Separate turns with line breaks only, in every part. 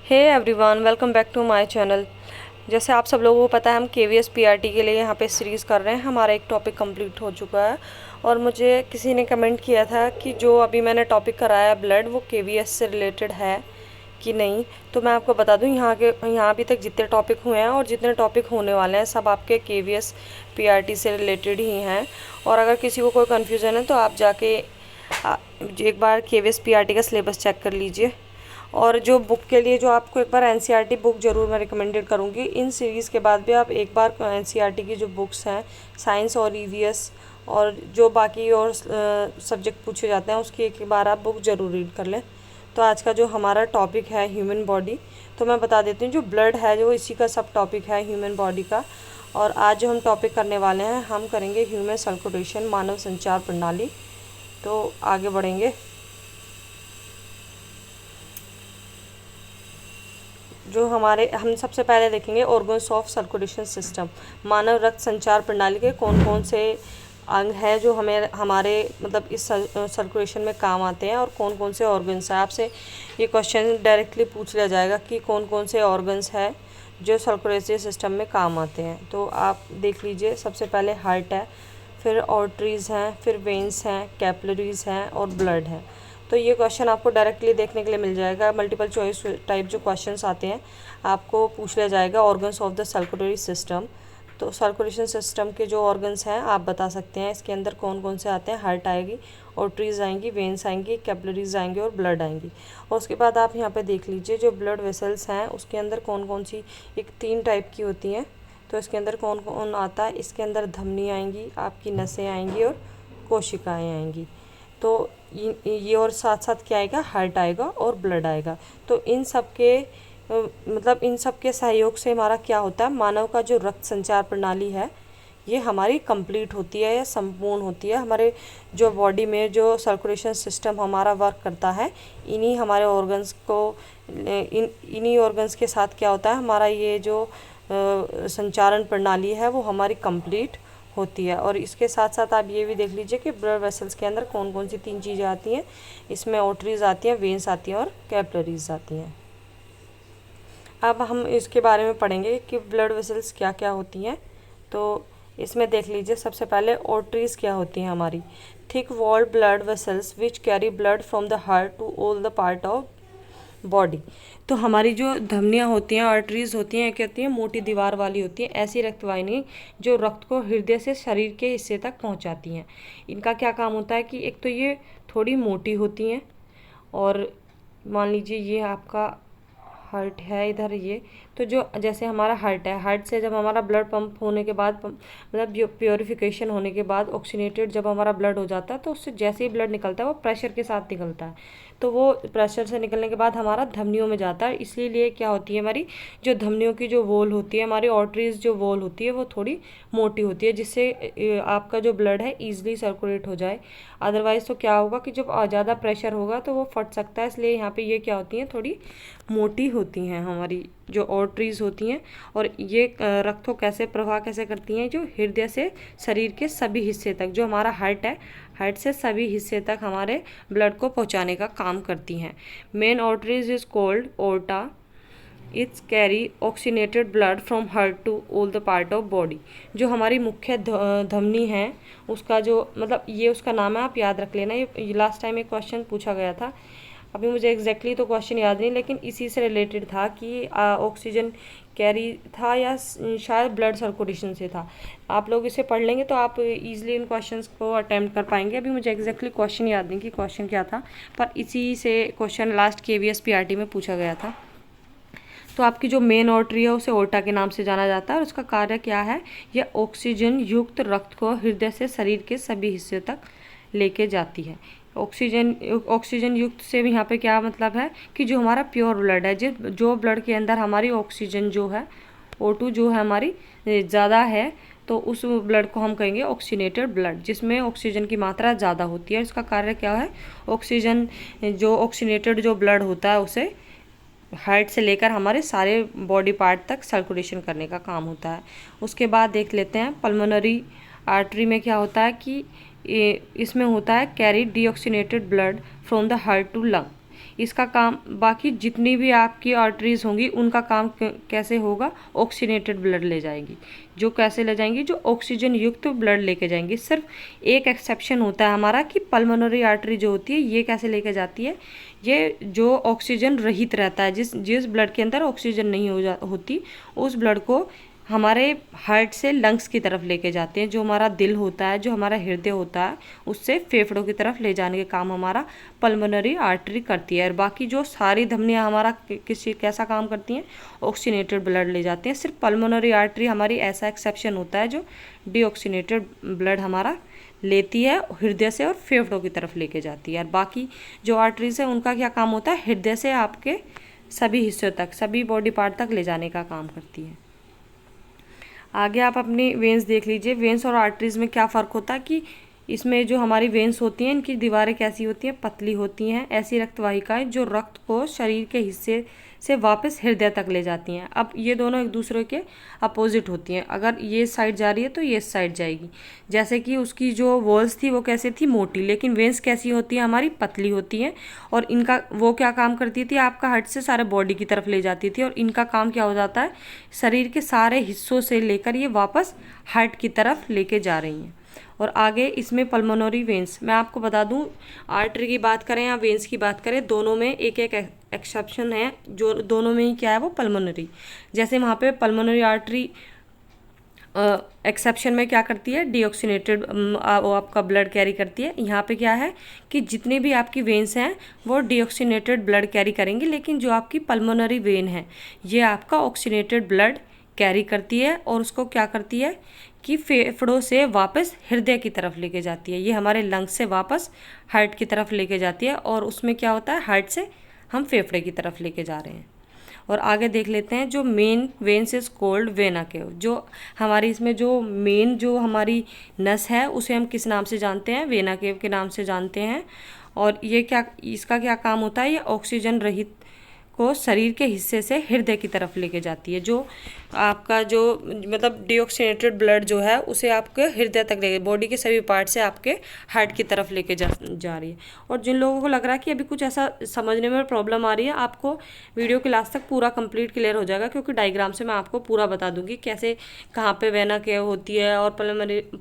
Hey everyone, welcome back to my channel. जैसे आप सब लोगों को पता है, हम केवीएस पीआरटी के लिए यहाँ पे सीरीज़ कर रहे हैं। हमारा एक टॉपिक कंप्लीट हो चुका है और मुझे किसी ने कमेंट किया था कि जो अभी मैंने टॉपिक कराया ब्लड, वो केवीएस से रिलेटेड है कि नहीं। तो मैं आपको बता दूं, यहाँ अभी तक जितने टॉपिक हुए हैं और जितने टॉपिक होने वाले हैं सब आपके केवीएस पीआरटी से रिलेटेड ही हैं। और अगर किसी को कोई कन्फ्यूज़न है तो आप जाके एक बार केवीएस पीआरटी का सिलेबस चेक कर लीजिए। और जो बुक के लिए जो आपको एक बार एनसीईआरटी बुक ज़रूर मैं रिकमेंडेड करूँगी। इन सीरीज़ के बाद भी आप एक बार एनसीईआरटी की जो बुक्स हैं, साइंस और ईवीएस और जो बाकी और सब्जेक्ट पूछे जाते हैं, उसकी एक बार आप बुक ज़रूर रीड कर लें। तो आज का जो हमारा टॉपिक है ह्यूमन बॉडी, तो मैं बता देती हूँ, जो ब्लड है जो इसी का सब टॉपिक है ह्यूमन बॉडी का। और आज जो हम टॉपिक करने वाले हैं, हम करेंगे ह्यूमन सर्कुलेशन, मानव संचार प्रणाली। तो आगे बढ़ेंगे। जो हम सबसे पहले देखेंगे ऑर्गन्स ऑफ सर्कुलेशन सिस्टम। मानव रक्त संचार प्रणाली के कौन कौन से अंग हैं जो हमारे मतलब इस सर्कुलेशन में काम आते हैं और कौन कौन से ऑर्गन्स हैं। आपसे ये क्वेश्चन डायरेक्टली पूछ लिया जाएगा कि कौन कौन से ऑर्गन्स हैं जो सर्कुलेटरी सिस्टम में काम आते हैं। तो आप देख लीजिए, सबसे पहले हार्ट है, फिर आर्टरीज़ हैं, फिर वेन्स हैं, कैपिलरीज़ हैं और ब्लड है। तो ये क्वेश्चन आपको डायरेक्टली देखने के लिए मिल जाएगा। मल्टीपल चॉइस टाइप जो क्वेश्चंस आते हैं आपको पूछ लिया जाएगा organs of the circulatory system. तो सर्कुलेशन सिस्टम के जो ऑर्गन्स हैं आप बता सकते हैं इसके अंदर कौन कौन से आते हैं। हार्ट आएगी, आर्टरीज आएंगी, वेन्स आएंगी, कैपिलरीज आएंगी और ब्लड आएंगी। और उसके बाद आप यहाँ पे देख लीजिए, जो ब्लड वेसल्स हैं उसके अंदर कौन कौन सी, एक 3 टाइप की होती हैं। तो इसके अंदर कौन कौन आता है, इसके अंदर धमनी आएंगी, आपकी नसें आएंगी और कोशिकाएँ आएंगी। तो ये और साथ साथ क्या आएगा, हार्ट आएगा और ब्लड आएगा। तो इन सब के मतलब इन सब के सहयोग से हमारा क्या होता है, मानव का जो रक्त संचार प्रणाली है ये हमारी कंप्लीट होती है या संपूर्ण होती है। हमारे जो बॉडी में जो सर्कुलेशन सिस्टम हमारा वर्क करता है, इन्हीं हमारे ऑर्गन्स को इन्हीं ऑर्गन्स के साथ क्या होता है, हमारा ये जो संचारण प्रणाली है वो हमारी कंप्लीट होती है। और इसके साथ साथ आप ये भी देख लीजिए कि ब्लड वेसल्स के अंदर कौन कौन सी 3 चीज़ें आती हैं। इसमें आर्टरीज आती हैं, वेन्स आती हैं और कैपिलरीज आती हैं। अब हम इसके बारे में पढ़ेंगे कि ब्लड वेसल्स क्या क्या होती हैं। तो इसमें देख लीजिए, सबसे पहले आर्टरीज क्या होती हैं हमारी। Thick walled blood vessels which carry blood from the heart to all the part of body. तो हमारी जो धमनियाँ होती हैं, आर्टरीज होती हैं, क्या होती हैं, मोटी दीवार वाली होती हैं, ऐसी रक्तवाहिनी जो रक्त को हृदय से शरीर के हिस्से तक पहुंचाती हैं। इनका क्या काम होता है कि एक तो ये थोड़ी मोटी होती हैं, और मान लीजिए ये आपका हार्ट है इधर, ये तो जो जैसे हमारा हार्ट है, हार्ट से जब हमारा ब्लड पंप होने के बाद मतलब जो प्योरिफिकेशन होने के बाद ऑक्सीनेटेड जब हमारा ब्लड हो जाता है, तो उससे जैसे ही ब्लड निकलता है वो प्रेशर के साथ निकलता है। तो वो प्रेशर से निकलने के बाद हमारा धमनियों में जाता है। इसलिए क्या होती है, हमारी जो धमनियों की जो वॉल होती है, हमारी आर्टरीज जो वॉल होती है वो थोड़ी मोटी होती है, जिससे आपका जो ब्लड है ईजिली सर्कुलेट हो जाए। अदरवाइज़ तो क्या होगा कि जब ज़्यादा प्रेशर होगा तो वो फट सकता है। इसलिए यहाँ पे ये क्या होती हैं, थोड़ी मोटी होती हैं हमारी जो आर्टरीज होती हैं। और ये रक्त को कैसे प्रवाह कैसे करती हैं, जो हृदय से शरीर के सभी हिस्से तक, जो हमारा हार्ट है, हार्ट से सभी हिस्से तक हमारे ब्लड को पहुंचाने का काम करती हैं। Main arteries is called aorta. Its carry oxygenated blood from heart to all the part of body. जो हमारी मुख्य धमनी है उसका जो मतलब ये उसका नाम है, आप याद रख लेना। ये लास्ट टाइम एक क्वेश्चन पूछा गया था, अभी मुझे एग्जैक्टली तो क्वेश्चन याद नहीं, लेकिन इसी से रिलेटेड था कि ऑक्सीजन कैरी था या शायद ब्लड सर्कुलेशन से था। आप लोग इसे पढ़ लेंगे तो आप इजीली इन क्वेश्चंस को अटेम्प्ट कर पाएंगे। अभी मुझे एग्जैक्टली क्वेश्चन याद नहीं कि क्वेश्चन क्या था, पर इसी से क्वेश्चन लास्ट केवीएस पीआरटी में पूछा गया था। तो आपकी जो मेन आर्टरी है उसे ओर्टा के नाम से जाना जाता है, और उसका कार्य क्या है, यह ऑक्सीजन युक्त रक्त को हृदय से शरीर के सभी हिस्से तक लेके जाती है। ऑक्सीजन युक्त से भी यहाँ पे क्या मतलब है कि जो हमारा प्योर ब्लड है, जो ब्लड के अंदर हमारी ऑक्सीजन जो है, O2 जो है हमारी ज़्यादा है, तो उस ब्लड को हम कहेंगे ऑक्सीनेटेड ब्लड, जिसमें ऑक्सीजन की मात्रा ज़्यादा होती है। इसका कार्य क्या है, ऑक्सीजन जो ऑक्सीनेटेड जो ब्लड होता है उसे हार्ट से लेकर हमारे सारे बॉडी पार्ट तक सर्कुलेशन करने का काम होता है। उसके बाद देख लेते हैं पल्मोनरी आर्टरी में क्या होता है कि इसमें होता है carry deoxygenated blood from the heart to lung. इसका काम, बाकी जितनी भी आपकी आर्टरीज होंगी उनका काम कैसे होगा, ऑक्सीनेटेड ब्लड ले जाएंगी। जो कैसे ले जाएंगी, जो ऑक्सीजन युक्त ब्लड लेके जाएंगी। सिर्फ एक एक्सेप्शन होता है हमारा कि पल्मोनरी आर्टरी जो होती है ये कैसे लेके जाती है, ये जो ऑक्सीजन रहित रहता है, जिस ब्लड के अंदर ऑक्सीजन नहीं होती उस ब्लड को हमारे हार्ट से लंग्स की तरफ लेके जाते हैं। जो हमारा दिल होता है, जो हमारा हृदय होता है, उससे फेफड़ों की तरफ ले जाने के काम हमारा पल्मोनरी आर्टरी करती है। और बाकी जो सारी धमनियाँ हमारा कैसा काम करती हैं, ऑक्सीनेटेड ब्लड ले जाते हैं। सिर्फ पल्मोनरी आर्टरी हमारी ऐसा एक्सेप्शन होता है जो डीऑक्सीनेटेड ब्लड हमारा लेती है हृदय से और फेफड़ों की तरफ लेके जाती है। और बाकी जो आर्टरीज है उनका क्या काम होता है, हृदय से आपके सभी हिस्सों तक, सभी बॉडी पार्ट तक ले जाने का काम करती है। आगे आप अपनी वेंस देख लीजिए। वेंस और आर्टरीज में क्या फ़र्क होता है कि इसमें जो हमारी वेंस होती हैं इनकी दीवारें कैसी होती हैं, पतली होती हैं। ऐसी रक्तवाहिकाएं जो रक्त को शरीर के हिस्से से वापस हृदय तक ले जाती हैं। अब ये दोनों एक दूसरे के अपोजिट होती हैं। अगर ये साइड जा रही है तो ये साइड जाएगी। जैसे कि उसकी जो वॉल्स थी वो कैसे थी, मोटी, लेकिन वेंस कैसी होती है हमारी, पतली होती हैं। और इनका वो क्या काम करती थी, आपका हार्ट से सारे बॉडी की तरफ ले जाती थी। और इनका काम क्या हो जाता है, शरीर के सारे हिस्सों से लेकर ये वापस हार्ट की तरफ लेके जा रही हैं। और आगे इसमें पल्मोनरी वेंस, मैं आपको बता दूं, आर्टरी की बात करें या वेंस की बात करें, दोनों में एक एक एक्सेप्शन है। जो दोनों में ही क्या है, वो पल्मोनरी। जैसे वहाँ पे पल्मोनरी आर्टरी एक्सेप्शन में क्या करती है, डीऑक्सीनेटेड वो आपका ब्लड कैरी करती है। यहाँ पे क्या है कि जितनी भी आपकी वेंस हैं वो डीऑक्सीनेटेड ब्लड कैरी करेंगी, लेकिन जो आपकी पल्मोनरी वेन है ये आपका ऑक्सीनेटेड ब्लड कैरी करती है। और उसको क्या करती है कि फेफड़ों से वापस हृदय की तरफ लेके जाती है। ये हमारे लंग्स से वापस हार्ट की तरफ लेके जाती है। और उसमें क्या होता है, हार्ट से हम फेफड़े की तरफ लेके जा रहे हैं। और आगे देख लेते हैं, जो main veins is called vena cava. जो हमारी इसमें जो मेन जो हमारी नस है उसे हम किस नाम से जानते हैं, वेना केव के नाम से जानते हैं। और ये क्या, इसका क्या काम होता है, ये ऑक्सीजन रहित को शरीर के हिस्से से हृदय की तरफ लेके जाती है। जो आपका जो मतलब डीऑक्सीनेटेड ब्लड जो है उसे आपके हृदय तक ले, बॉडी के सभी पार्ट से आपके हार्ट की तरफ लेके जा रही है। और जिन लोगों को लग रहा है कि अभी कुछ ऐसा समझने में प्रॉब्लम आ रही है, आपको वीडियो के लास्ट तक पूरा कंप्लीट क्लियर हो जाएगा, क्योंकि डायग्राम से मैं आपको पूरा बता दूंगी कैसे, कहाँ पे वेना केव होती है और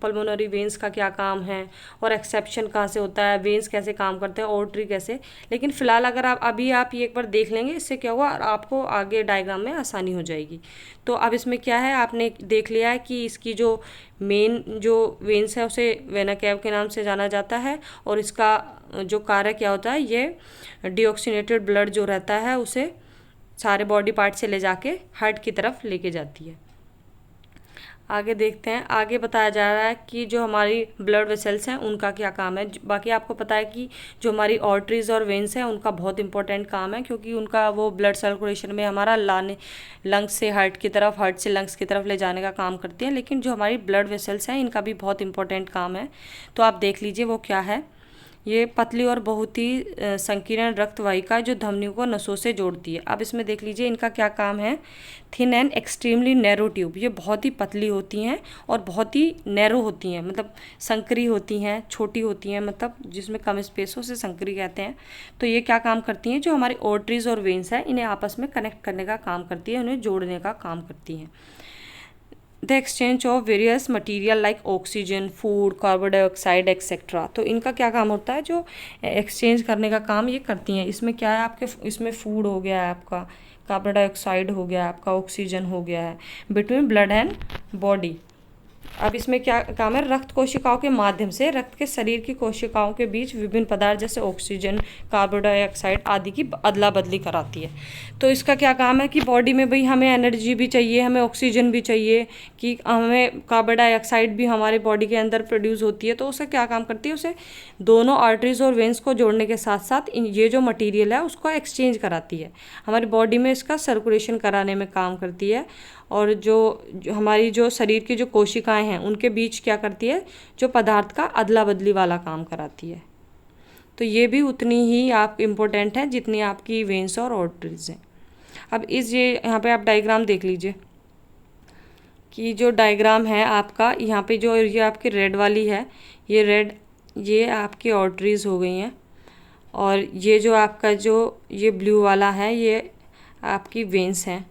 पल्मोनरी वेंस का क्या काम है और एक्सेप्शन कहाँ से होता है, वेंस कैसे काम करते हैं, आर्टरी कैसे। लेकिन फिलहाल अगर आप ये एक बार देख लेंगे, इससे क्या होगा, आपको आगे डायग्राम में आसानी हो जाएगी। तो अब इसमें क्या है, आपने देख लिया है कि इसकी जो मेन जो वेंस है उसे वेना केव के नाम से जाना जाता है। और इसका जो कार्य क्या होता है, ये डीऑक्सीनेटेड ब्लड जो रहता है उसे सारे बॉडी पार्ट से ले जाके हार्ट की तरफ लेके जाती है। आगे देखते हैं, आगे बताया जा रहा है कि जो हमारी ब्लड वेसल्स हैं उनका क्या काम है। बाकी आपको पता है कि जो हमारी आर्टरीज और वेन्स हैं उनका बहुत इंपॉर्टेंट काम है, क्योंकि उनका वो ब्लड सर्कुलेशन में हमारा लंग्स से हार्ट की तरफ, हार्ट से लंग्स की तरफ ले जाने का काम करती हैं। लेकिन जो हमारी ब्लड वेसल्स हैं इनका भी बहुत इंपॉर्टेंट काम है। तो आप देख लीजिए वो क्या है। ये पतली और बहुत ही संकीर्ण रक्त वाहिका जो धमनियों को नसों से जोड़ती है। अब इसमें देख लीजिए इनका क्या काम है। Thin and extremely narrow tube, ये बहुत ही पतली होती हैं और बहुत ही नैरो होती हैं, मतलब संकरी होती हैं, छोटी होती हैं, मतलब जिसमें कम स्पेस हो उसे संकरी कहते हैं। तो ये क्या काम करती हैं, जो हमारी आर्टरीज और वेन्स हैं इन्हें आपस में कनेक्ट करने का काम करती है, उन्हें जोड़ने का काम करती हैं। The exchange of various material like oxygen, food, carbon dioxide etcetera. तो इनका क्या काम होता है, जो एक्सचेंज करने का काम ये करती हैं। इसमें क्या है, आपके इसमें फूड हो गया है, आपका कार्बन डाइऑक्साइड हो गया है, आपका ऑक्सीजन हो गया है, बिटवीन ब्लड एंड बॉडी। अब इसमें क्या काम है, रक्त कोशिकाओं के माध्यम से रक्त के शरीर की कोशिकाओं के बीच विभिन्न पदार्थ जैसे ऑक्सीजन, कार्बन डाइऑक्साइड आदि की अदला बदली कराती है। तो इसका क्या काम है कि बॉडी में भाई हमें एनर्जी भी चाहिए, हमें ऑक्सीजन भी चाहिए, कि हमें कार्बन डाइऑक्साइड भी हमारे बॉडी के अंदर प्रोड्यूस होती है। तो उसे क्या काम करती है, उसे दोनों आर्टरीज और वेन्स को जोड़ने के साथ साथ ये जो मटीरियल है उसको एक्सचेंज कराती है, हमारी बॉडी में इसका सर्कुलेशन कराने में काम करती है। और जो हमारी जो शरीर की जो कोशिकाएं हैं उनके बीच क्या करती है, जो पदार्थ का अदला बदली वाला काम कराती है। तो ये भी उतनी ही आप इम्पोर्टेंट है जितनी आपकी वेन्स और आर्टरीज हैं। अब ये यहाँ पे आप डायग्राम देख लीजिए कि जो डायग्राम है आपका यहाँ पे जो ये आपकी रेड वाली है, ये रेड, ये आपकी आर्टरीज हो गई हैं। और ये जो आपका जो ये ब्लू वाला है ये आपकी वेन्स हैं,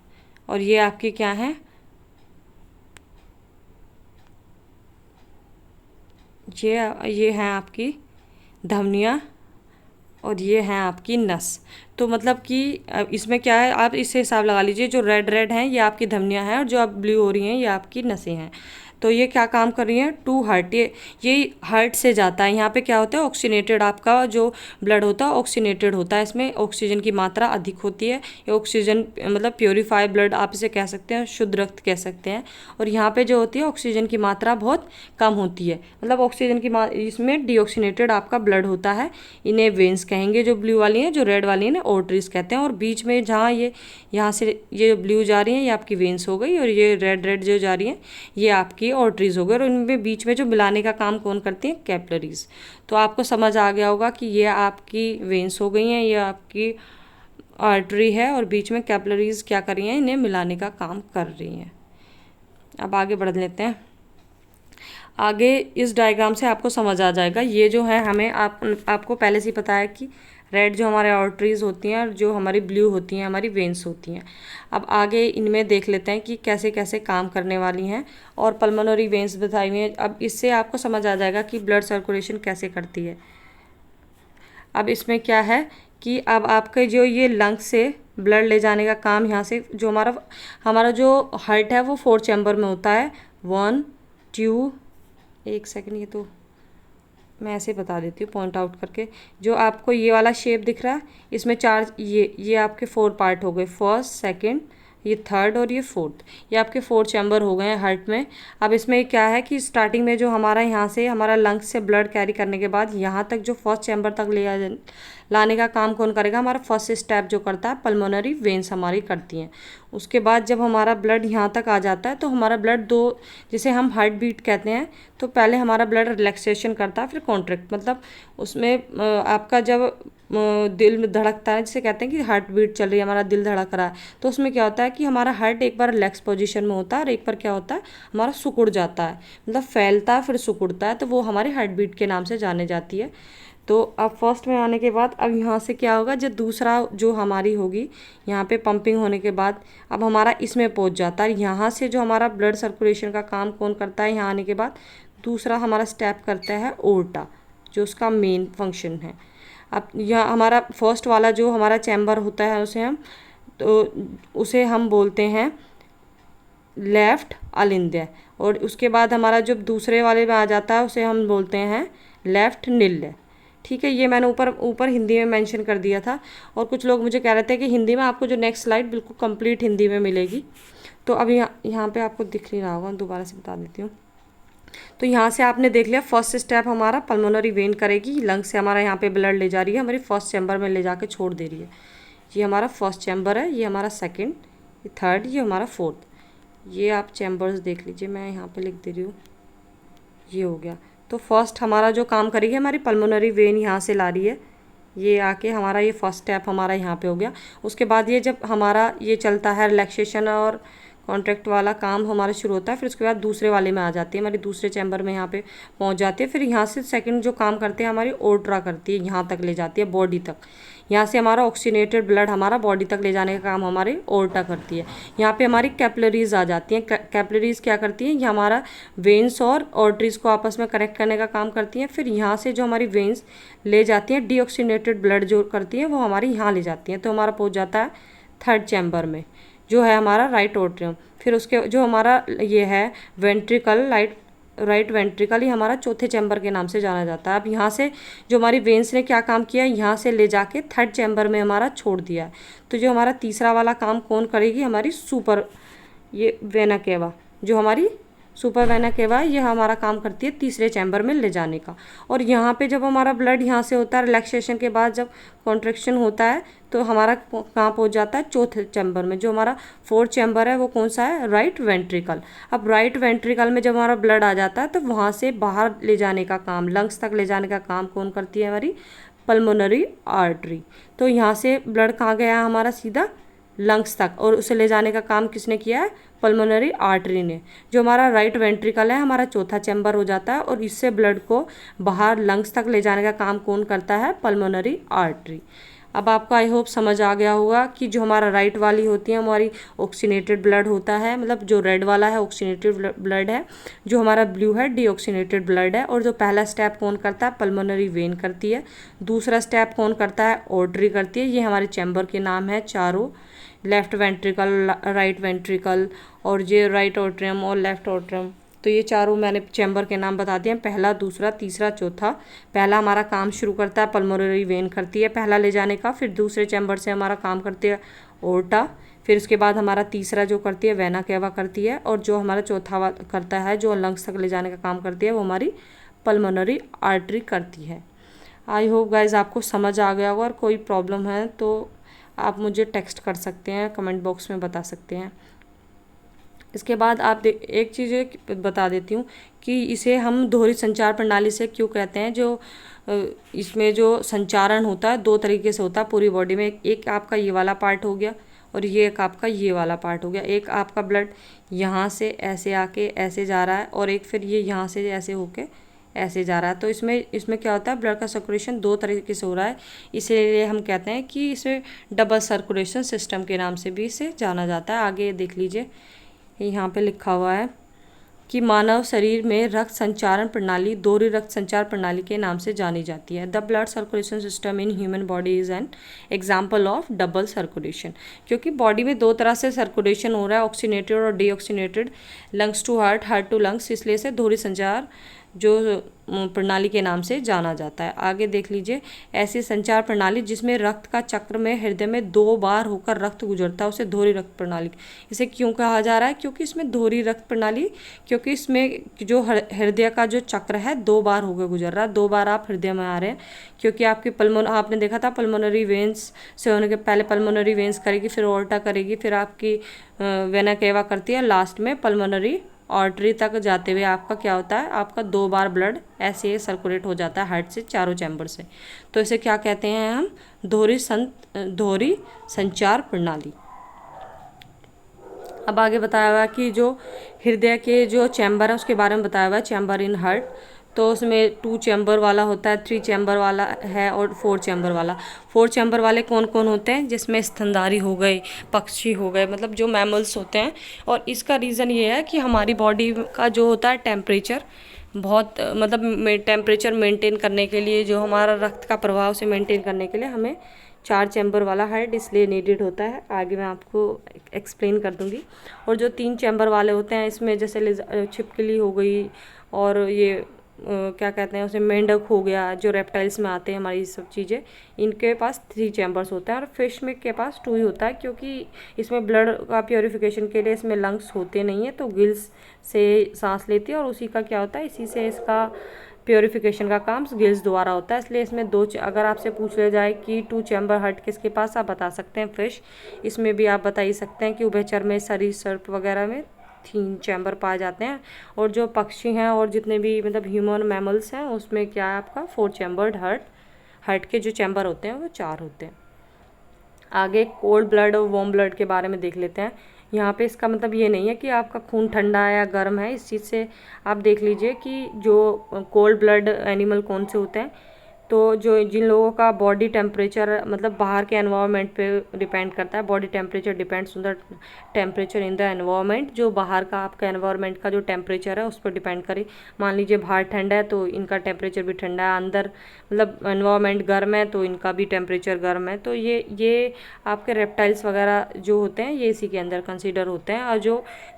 और ये आपकी क्या है, ये हैं आपकी धमनियाँ, और ये हैं आपकी नस। तो मतलब कि इसमें क्या है, आप इससे हिसाब लगा लीजिए, जो रेड रेड हैं ये आपकी धमनियाँ हैं, और जो आप ब्लू हो रही हैं ये आपकी नसें हैं। तो ये क्या काम कर रही हैं, टू हार्ट, ये हार्ट से जाता है। यहाँ पे क्या होता है, ऑक्सीनेटेड आपका जो ब्लड होता है ऑक्सीनेटेड होता है, इसमें ऑक्सीजन की मात्रा अधिक होती है। ये ऑक्सीजन मतलब प्योरीफाइड ब्लड आप इसे कह सकते हैं, शुद्ध रक्त कह सकते हैं। और यहाँ पे जो होती है ऑक्सीजन की मात्रा बहुत कम होती है, मतलब ऑक्सीजन की इसमें डीऑक्सीनेटेड आपका ब्लड होता है। इन्हें वेन्स कहेंगे, जो ब्लू वाली हैं, जो रेड वाली हैं आर्टरीज कहते हैं। और बीच में जहाँ ये यहाँ से ये ब्लू जा रही हैं ये आपकी वेन्स हो गई, और ये रेड रेड जो जा रही हैं ये आपकी आर्टरीज हो गई, और उनमें बीच में जो मिलाने का काम कौन करती हैं, कैपिलरीज। तो आपको समझ आ गया होगा कि ये आपकी वेन्स हो गई हैं, ये आपकी आर्टरी है, और बीच में कैपिलरीज क्या कर रही हैं, इन्हें मिलाने का काम कर रही हैं। अब आगे बढ़ लेते हैं। आगे इस डायग्राम से आपको समझ आ जाएगा, ये जो है हमें आपको पहले से ही पता है कि रेड जो हमारे आर्टरीज होती हैं, और जो हमारी ब्लू होती हैं हमारी वेन्स होती हैं। अब आगे इनमें देख लेते हैं कि कैसे कैसे काम करने वाली हैं, और पल्मोनरी वेन्स बताई हुई हैं। अब इससे आपको समझ आ जाएगा कि ब्लड सर्कुलेशन कैसे करती है। अब इसमें क्या है कि अब आपके जो ये लंग्स से ब्लड ले जाने का काम, यहाँ से जो हमारा जो हार्ट है वो 4 चैम्बर में होता है। 1 2, एक सेकंड, ये तो मैं ऐसे बता देती हूँ पॉइंट आउट करके। जो आपको ये वाला शेप दिख रहा है, इसमें 4, ये आपके 4 पार्ट हो गए, फर्स्ट, सेकंड, ये थर्ड और ये फोर्थ। ये आपके 4 चैम्बर हो गए हैं हार्ट में। अब इसमें क्या है कि स्टार्टिंग में जो हमारा यहाँ से हमारा लंग्स से ब्लड कैरी करने के बाद यहाँ तक जो फर्स्ट चैम्बर तक लाने का काम कौन करेगा, हमारा फर्स्ट स्टेप जो करता है पल्मोनरी वेन्स हमारी करती हैं। उसके बाद जब हमारा ब्लड यहाँ तक आ जाता है तो हमारा ब्लड जिसे हम हार्ट बीट कहते हैं, तो पहले हमारा ब्लड रिलैक्सेशन करता है, फिर कॉन्ट्रैक्ट, मतलब उसमें आपका जब दिल में धड़कता है, जिसे कहते हैं कि हार्ट बीट चल रही है, हमारा दिल धड़क रहा है, तो उसमें क्या होता है कि हमारा हार्ट एक बार रिलैक्स पोजीशन में होता है, और एक बार क्या होता है हमारा सिकुड़ जाता है, मतलब फैलता है फिर सिकुड़ता है, तो वो हमारी हार्ट बीट के नाम से जाने जाती है। तो अब फर्स्ट में आने के बाद अब यहाँ से क्या होगा, जब दूसरा जो हमारी होगी यहाँ पे पंपिंग होने के बाद अब हमारा इसमें पहुँच जाता है। यहाँ से जो हमारा ब्लड सर्कुलेशन का काम कौन करता है, यहाँ आने के बाद दूसरा हमारा स्टेप करता है ओर्टा, जो उसका मेन फंक्शन है। अब यह हमारा फर्स्ट वाला जो हमारा चैम्बर होता है उसे हम बोलते हैं लेफ्ट अलिंद्य, और उसके बाद हमारा जो दूसरे वाले में आ जाता है उसे हम बोलते हैं लेफ्ट निल्य। ठीक है, ये मैंने ऊपर हिंदी में मेंशन कर दिया था, और कुछ लोग मुझे कह रहे थे कि हिंदी में आपको जो नेक्स्ट स्लाइड बिल्कुल कंप्लीट हिंदी में मिलेगी। तो अब यहाँ पे आपको दिख नहीं रहा होगा, दोबारा से बता देती हूँ। तो यहाँ से आपने देख लिया फर्स्ट स्टेप हमारा पल्मोनरी वेन करेगी, लंग से हमारा यहाँ पे ब्लड ले जा रही है, हमारी फर्स्ट चैम्बर में ले जाके छोड़ दे रही है। ये हमारा फर्स्ट चैम्बर है, ये हमारा सेकंड, ये थर्ड, ये हमारा फोर्थ। ये आप चैम्बर्स देख लीजिए, मैं यहाँ पे लिख दे रही हूँ, ये हो गया। तो फर्स्ट हमारा जो काम करेगी हमारी पल्मोनरी वेन यहाँ से ला रही है, ये आके हमारा ये फर्स्ट स्टेप हमारा यहाँ पे हो गया। उसके बाद ये जब हमारा ये चलता है रिलैक्सेशन और कॉन्ट्रैक्ट वाला काम हमारा शुरू होता है, फिर उसके बाद दूसरे वाले में आ जाती है, हमारी दूसरे चैम्बर में यहाँ पे पहुँच जाती है। फिर यहाँ से सेकंड जो काम करते हैं हमारी ओर्ट्रा करती है, यहाँ तक ले जाती है बॉडी तक। यहाँ से हमारा ऑक्सीनेटेड ब्लड हमारा बॉडी तक ले जाने का काम हमारी ओर्टा करती है। यहाँ पे हमारी कैपिलरीज आ जाती हैं। कैपिलरीज क्या करती हैं, ये हमारा वेन्स और आर्टरीज को आपस में कनेक्ट करने का काम करती हैं। फिर यहाँ से जो हमारी वेन्स ले जाती हैं डीऑक्सीनेटेड ब्लड जो करती हैं वो हमारी यहाँ ले जाती हैं, तो हमारा पहुँच जाता है थर्ड चैम्बर में जो है हमारा राइट एट्रियम। फिर उसके जो हमारा ये है वेंट्रिकल, राइट वेंट्रिकल, ये हमारा चौथे चैम्बर के नाम से जाना जाता है। अब यहाँ से जो हमारी वेन्स ने क्या काम किया, यहाँ से ले जाके थर्ड चैम्बर में हमारा छोड़ दिया है। तो जो हमारा तीसरा वाला काम कौन करेगी, हमारी सुपर ये वेना केवा, जो हमारी सुपर वेना केवा, ये हमारा काम करती है तीसरे चैम्बर में ले जाने का। और यहाँ पे जब हमारा ब्लड यहाँ से होता है रिलैक्सेशन के बाद जब कॉन्ट्रैक्शन होता है तो हमारा कहाँ पहुँच जाता है, चौथे चैम्बर में। जो हमारा फोर्थ चैम्बर है वो कौन सा है, राइट वेंट्रिकल। अब राइट वेंट्रिकल में जब हमारा ब्लड आ जाता है तो वहाँ से बाहर ले जाने का काम, लंग्स तक ले जाने का काम कौन करती है, हमारी पल्मोनरी आर्टरी। तो यहाँ से ब्लड कहाँ गया हमारा, सीधा लंग्स तक, और उसे ले जाने का काम किसने किया है? पल्मोनरी आर्टरी ने। जो हमारा राइट वेंट्रिकल है हमारा चौथा चैम्बर हो जाता है, और इससे ब्लड को बाहर लंग्स तक ले जाने का काम कौन करता है? Pulmonary artery. अब आपको आई होप समझ आ गया होगा कि जो हमारा राइट वाली होती है हमारी ऑक्सीनेटेड ब्लड होता है, मतलब जो रेड वाला है ऑक्सीनेटेड ब्लड है, जो हमारा ब्लू है डीऑक्सीनेटेड ब्लड है। और जो पहला स्टेप कौन करता है? पल्मोनरी वेन करती है। दूसरा स्टेप कौन करता है? आर्टरी करती है। ये हमारे चैम्बर के नाम है चारों, लेफ्ट वेंट्रिकल, राइट वेंट्रिकल, और ये राइट एट्रियम और लेफ्ट एट्रियम। तो ये चारों मैंने चैम्बर के नाम बता दिए, पहला, दूसरा, तीसरा, चौथा। पहला हमारा काम शुरू करता है पल्मोनरी वेन करती है पहला ले जाने का, फिर दूसरे चैम्बर से हमारा काम करती है ओर्टा, फिर उसके बाद हमारा तीसरा जो करती है वेना केवा करती है, और जो हमारा चौथा करता है जो लंग्स तक ले जाने का काम करती है वो हमारी पल्मोनरी आर्टरी करती है। आई होप गाइज आपको समझ आ गया होगा, और कोई प्रॉब्लम है तो आप मुझे टेक्स्ट कर सकते हैं, कमेंट बॉक्स में बता सकते हैं। इसके बाद आप एक चीज़ बता देती हूँ कि इसे हम दोहरी संचार प्रणाली से क्यों कहते हैं। जो इसमें जो संचारण होता है दो तरीके से होता है पूरी बॉडी में। एक आपका ये वाला पार्ट हो गया, और ये एक आपका ये वाला पार्ट हो गया। एक आपका ब्लड यहाँ से ऐसे आके ऐसे जा रहा है, और एक फिर ये यहाँ से ऐसे होके ऐसे जा रहा है। तो इसमें क्या होता है? ब्लड का सर्कुलेशन दो तरीके से हो रहा है, इसीलिए हम कहते हैं कि इसे डबल सर्कुलेशन सिस्टम के नाम से भी इसे जाना जाता है। आगे देख लीजिए, यहाँ पे लिखा हुआ है कि मानव शरीर में रक्त संचारण प्रणाली दोहरी रक्त संचार प्रणाली के नाम से जानी जाती है। The blood circulation system in human body is an example of double circulation. क्योंकि बॉडी में दो तरह से सर्कुलेशन हो रहा है, ऑक्सीनेटेड और deoxygenated, lungs to heart, heart to lungs, इसलिए से दोहरी संचार जो प्रणाली के नाम से जाना जाता है। आगे देख लीजिए, ऐसी संचार प्रणाली जिसमें रक्त का चक्र में हृदय में 2 बार होकर रक्त गुजरता है उसे दोहरी रक्त प्रणाली। इसे क्यों कहा जा रहा है? क्योंकि इसमें दोहरी रक्त प्रणाली, क्योंकि इसमें जो हृदय का जो चक्र है 2 बार होकर गुजर रहा है, 2 बार आप हृदय में आ रहे हैं। क्योंकि आपकी आपने देखा था पल्मोनरी वेन्स से होने के पहले पल्मोनरी वेन्स करेगी, फिर ऑर्टा करेगी, फिर आपकी वेना केवा करती है, लास्ट में पल्मोनरी आर्टरी तक जाते हुए आपका क्या होता है? आपका 2 बार ब्लड ऐसे सर्कुलेट हो जाता है हार्ट से चारों चैम्बर से। तो इसे क्या कहते हैं हम? दोहरी संचार प्रणाली। अब आगे बताया हुआ है कि जो हृदय के जो चैम्बर है उसके बारे में बताया हुआ है, चैम्बर इन हार्ट। तो उसमें 2 चैम्बर वाला होता है, 3 चैम्बर वाला है, और 4 चैम्बर वाला। 4 चैम्बर वाले कौन कौन होते हैं? जिसमें स्तनधारी हो गए, पक्षी हो गए, मतलब जो मैमल्स होते हैं। और इसका रीज़न ये है कि हमारी बॉडी का जो होता है टेम्परेचर बहुत, मतलब टेम्परेचर मेंटेन करने के लिए, जो हमारा रक्त का प्रवाह उसे मेंटेन करने के लिए हमें 4 चैम्बर वाला हार्ट इसलिए नीडेड होता है। आगे मैं आपको एक्सप्लेन कर दूंगी। और जो 3 चैम्बर वाले होते हैं इसमें जैसे छिपकली हो गई, और ये क्या कहते हैं उसे, मेंढक हो गया, जो रेप्टाइल्स में आते हैं हमारी ये सब चीज़ें, इनके पास 3 चैम्बर्स होते हैं। और फिश में के पास 2 ही होता है, क्योंकि इसमें ब्लड का प्योरीफिकेशन के लिए इसमें लंग्स होते नहीं है, तो गिल्स से सांस लेती है, और उसी का क्या होता है, इसी से इसका प्योरीफिकेशन का काम गिल्स द्वारा होता है। इसलिए इसमें अगर आपसे पूछ लिया जाए कि 2 चैम्बर हार्ट किसके पास, आप बता सकते हैं फिश। इसमें भी आप बता ही सकते हैं कि उभयचर में, सरीसृप वगैरह में 3 चैम्बर पाए जाते हैं। और जो पक्षी हैं और जितने भी मतलब ह्यूमन मैमल्स हैं उसमें क्या है आपका 4 चैम्बर्ड हार्ट के जो चैम्बर होते हैं वो 4 होते हैं। आगे कोल्ड ब्लड और वार्म ब्लड के बारे में देख लेते हैं। यहाँ पे इसका मतलब ये नहीं है कि आपका खून ठंडा है या गर्म है। इस चीज़ से आप देख लीजिए कि जो कोल्ड ब्लड एनिमल कौन से होते हैं, तो जिन लोगों का बॉडी टेम्परेचर मतलब बाहर के एनवायरनमेंट पे डिपेंड करता है। Body temperature depends on the temperature in the environment. जो बाहर का आपका एनवायरनमेंट का जो टेम्परेचर है उस पर डिपेंड करे। मान लीजिए बाहर ठंडा है तो इनका टेम्परेचर भी ठंडा है, अंदर मतलब एनवायरनमेंट गर्म है तो इनका भी टेम्परेचर गर्म है। तो ये आपके रेप्टाइल्स वगैरह जो होते हैं ये इसी के अंदर कंसिडर होते हैं। और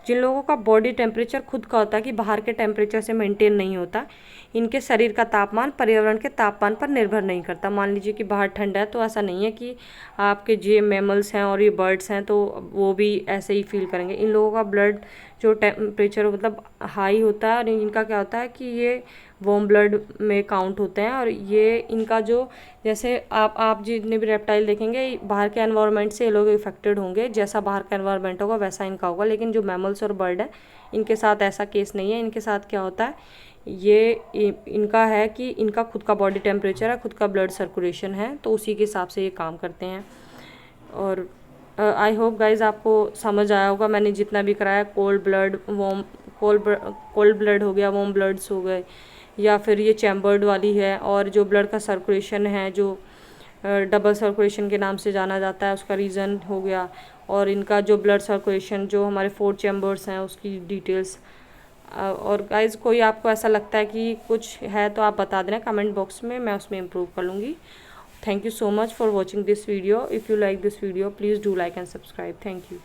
जिन लोगों का बॉडी टेम्परेचर खुद का होता है कि बाहर के टेम्परेचर से मेंटेन नहीं होता, इनके शरीर का तापमान पर्यावरण के तापमान पर निर्भर नहीं करता। मान लीजिए कि बाहर ठंडा है तो ऐसा नहीं है कि आपके जो मैमल्स हैं और ये बर्ड्स हैं तो वो भी ऐसे ही फील करेंगे। इन लोगों का ब्लड जो टेम्परेचर मतलब हाई होता है, और इनका क्या होता है कि ये वार्म ब्लड में काउंट होते हैं। और ये इनका जो जैसे आप जितने भी रेप्टाइल देखेंगे बाहर के एनवायरनमेंट से ये लोग इफेक्टेड होंगे, जैसा बाहर का एनवायरनमेंट होगा वैसा इनका होगा। लेकिन जो मैमल्स और बर्ड है इनके साथ ऐसा केस नहीं है। इनके साथ क्या होता है, ये इनका है कि इनका खुद का बॉडी टेम्परेचर है, खुद का ब्लड सर्कुलेशन है, तो उसी के हिसाब से ये काम करते हैं। और आई होप गाइज आपको समझ आया होगा मैंने जितना भी कराया। Cold blood, warm, cold blood हो गया, वार्म ब्लड्स हो गए, या फिर ये चैम्बर्ड वाली है, और जो ब्लड का सर्कुलेशन है जो डबल सर्कुलेशन के नाम से जाना जाता है उसका रीज़न हो गया, और इनका जो ब्लड सर्कुलेशन जो हमारे 4 चैम्बर्स हैं उसकी डिटेल्स। और गाइज़ कोई आपको ऐसा लगता है कि कुछ है तो आप बता देना कमेंट बॉक्स में, मैं उसमें इम्प्रूव कर लूँगी। Thank you so much for watching this video. If you like this video, please do like and subscribe. Thank you.